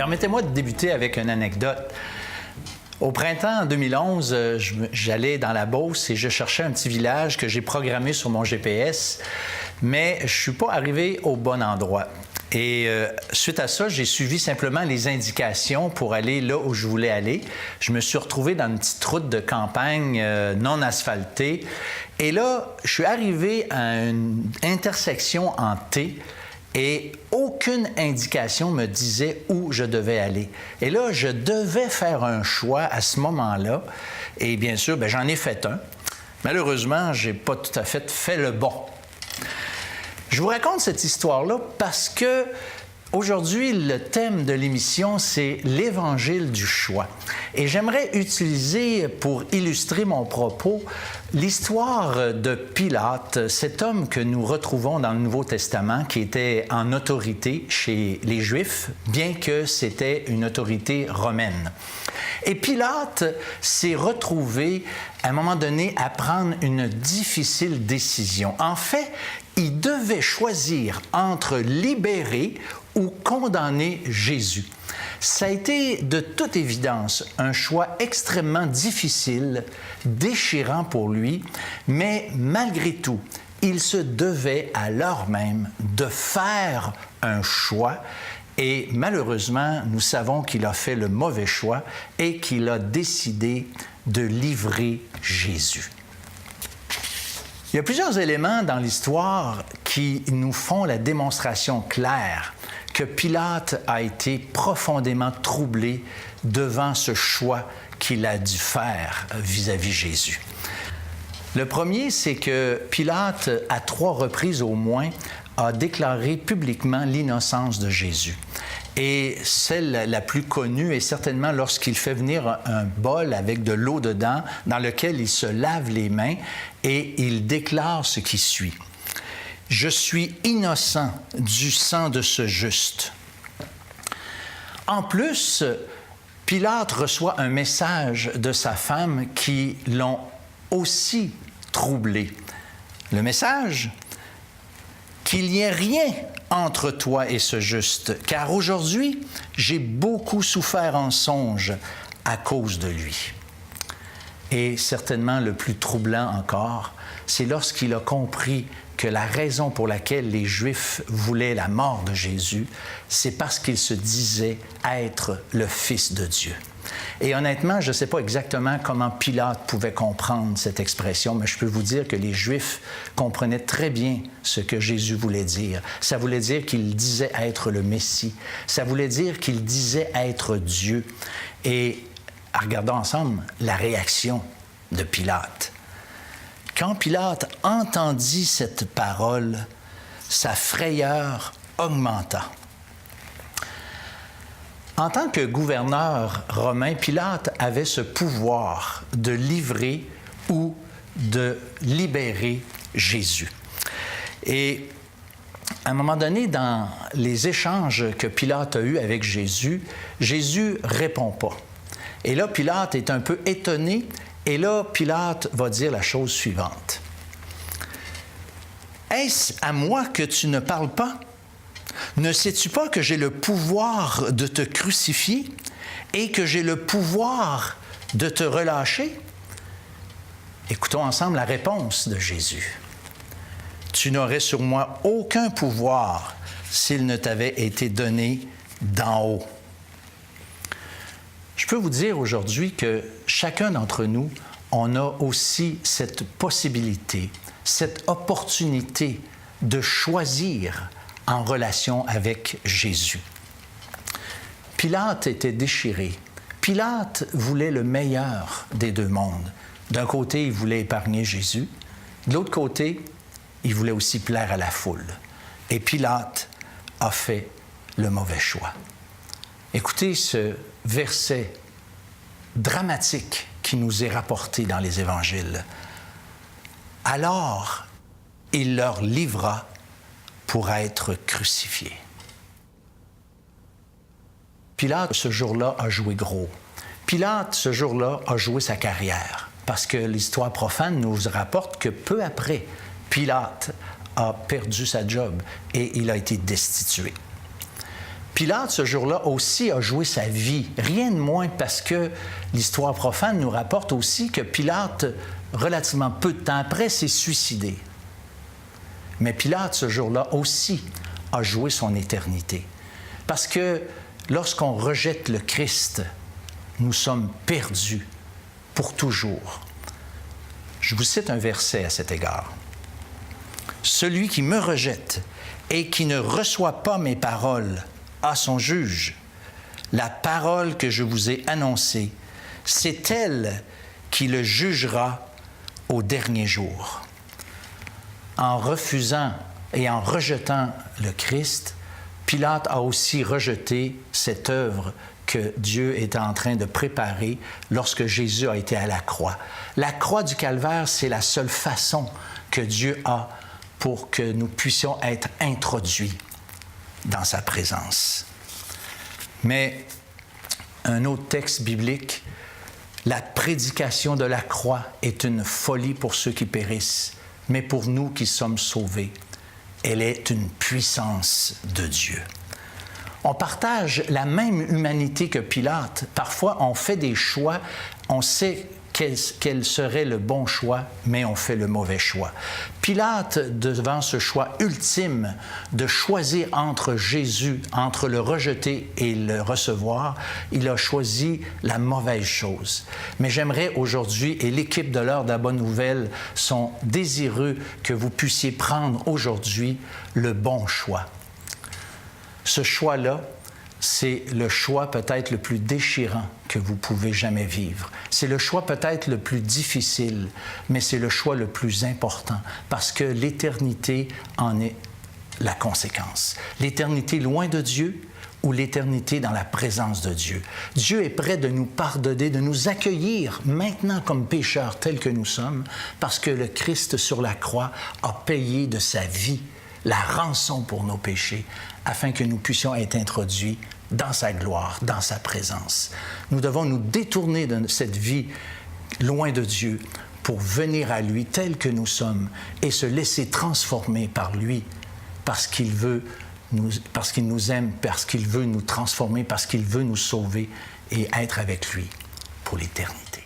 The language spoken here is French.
Permettez-moi de débuter avec une anecdote. Au printemps 2011, j'allais dans la Beauce et je cherchais un petit village que j'ai programmé sur mon GPS, mais je ne suis pas arrivé au bon endroit. Et suite à ça, j'ai suivi simplement les indications pour aller là où je voulais aller. Je me suis retrouvé dans une petite route de campagne non asphaltée. Et là, je suis arrivé à une intersection en T et aucune indication me disait où je devais aller. Et là, je devais faire un choix à ce moment-là. Et bien sûr, j'en ai fait un. Malheureusement, je n'ai pas tout à fait le bon. Je vous raconte cette histoire-là parce que aujourd'hui, le thème de l'émission, c'est l'Évangile du choix. Et j'aimerais utiliser, pour illustrer mon propos, l'histoire de Pilate, cet homme que nous retrouvons dans le Nouveau Testament, qui était en autorité chez les Juifs, bien que c'était une autorité romaine. Et Pilate s'est retrouvé, à un moment donné, à prendre une difficile décision. En fait, il devait choisir entre libérer ou condamner Jésus. Ça a été de toute évidence un choix extrêmement difficile, déchirant pour lui, mais malgré tout, il se devait à l'heure même de faire un choix. Et malheureusement, nous savons qu'il a fait le mauvais choix et qu'il a décidé de livrer Jésus. Il y a plusieurs éléments dans l'histoire qui nous font la démonstration claire que Pilate a été profondément troublé devant ce choix qu'il a dû faire vis-à-vis Jésus. Le premier, c'est que Pilate, à 3 reprises au moins, a déclaré publiquement l'innocence de Jésus. Et celle la plus connue est certainement lorsqu'il fait venir un bol avec de l'eau dedans, dans lequel il se lave les mains et il déclare ce qui suit. « Je suis innocent du sang de ce juste. » En plus, Pilate reçoit un message de sa femme qui l'ont aussi troublé. Le message: qu'il n'y ait rien entre toi et ce juste, car aujourd'hui, j'ai beaucoup souffert en songe à cause de lui. Et certainement le plus troublant encore, c'est lorsqu'il a compris que la raison pour laquelle les Juifs voulaient la mort de Jésus, c'est parce qu'il se disait être le Fils de Dieu. Et honnêtement, je ne sais pas exactement comment Pilate pouvait comprendre cette expression, mais je peux vous dire que les Juifs comprenaient très bien ce que Jésus voulait dire. Ça voulait dire qu'il disait être le Messie. Ça voulait dire qu'il disait être Dieu. Et regardons ensemble la réaction de Pilate. Quand Pilate entendit cette parole, sa frayeur augmenta. En tant que gouverneur romain, Pilate avait ce pouvoir de livrer ou de libérer Jésus. Et à un moment donné, dans les échanges que Pilate a eus avec Jésus, Jésus ne répond pas. Et là, Pilate est un peu étonné, et là, Pilate va dire la chose suivante. « Est-ce à moi que tu ne parles pas? Ne sais-tu pas que j'ai le pouvoir de te crucifier et que j'ai le pouvoir de te relâcher? » Écoutons ensemble la réponse de Jésus. « Tu n'aurais sur moi aucun pouvoir s'il ne t'avait été donné d'en haut. » Je peux vous dire aujourd'hui que chacun d'entre nous, on a aussi cette possibilité, cette opportunité de choisir en relation avec Jésus. Pilate était déchiré. Pilate voulait le meilleur des deux mondes. D'un côté, il voulait épargner Jésus. De l'autre côté, il voulait aussi plaire à la foule. Et Pilate a fait le mauvais choix. Écoutez ce verset dramatique qui nous est rapporté dans les Évangiles. « Alors, il leur livra pour être crucifié. » Pilate, ce jour-là, a joué gros. Pilate, ce jour-là, a joué sa carrière, parce que l'histoire profane nous rapporte que peu après, Pilate a perdu sa job et il a été destitué. Pilate, ce jour-là, aussi a joué sa vie. Rien de moins parce que l'histoire profane nous rapporte aussi que Pilate, relativement peu de temps après, s'est suicidé. Mais Pilate, ce jour-là, aussi a joué son éternité. Parce que lorsqu'on rejette le Christ, nous sommes perdus pour toujours. Je vous cite un verset à cet égard. « Celui qui me rejette et qui ne reçoit pas mes paroles à son juge. La parole que je vous ai annoncée, c'est elle qui le jugera au dernier jour. » En refusant et en rejetant le Christ, Pilate a aussi rejeté cette œuvre que Dieu était en train de préparer lorsque Jésus a été à la croix. La croix du Calvaire, c'est la seule façon que Dieu a pour que nous puissions être introduits dans sa présence. Mais un autre texte biblique, la prédication de la croix est une folie pour ceux qui périssent, mais pour nous qui sommes sauvés, elle est une puissance de Dieu. On partage la même humanité que Pilate. Parfois, on fait des choix, on sait quel serait le bon choix, mais on fait le mauvais choix. Pilate, devant ce choix ultime de choisir entre Jésus, entre le rejeter et le recevoir, il a choisi la mauvaise chose. Mais j'aimerais aujourd'hui, et l'équipe de l'Heure de la Bonne Nouvelle sont désireux que vous puissiez prendre aujourd'hui le bon choix. Ce choix-là, c'est le choix peut-être le plus déchirant que vous pouvez jamais vivre. C'est le choix peut-être le plus difficile, mais c'est le choix le plus important parce que l'éternité en est la conséquence. L'éternité loin de Dieu ou l'éternité dans la présence de Dieu. Dieu est prêt de nous pardonner, de nous accueillir maintenant comme pécheurs tels que nous sommes parce que le Christ sur la croix a payé de sa vie la rançon pour nos péchés, afin que nous puissions être introduits dans sa gloire, dans sa présence. Nous devons nous détourner de cette vie loin de Dieu pour venir à lui tel que nous sommes et se laisser transformer par lui parce qu'il nous aime, parce qu'il veut nous transformer, parce qu'il veut nous sauver et être avec lui pour l'éternité.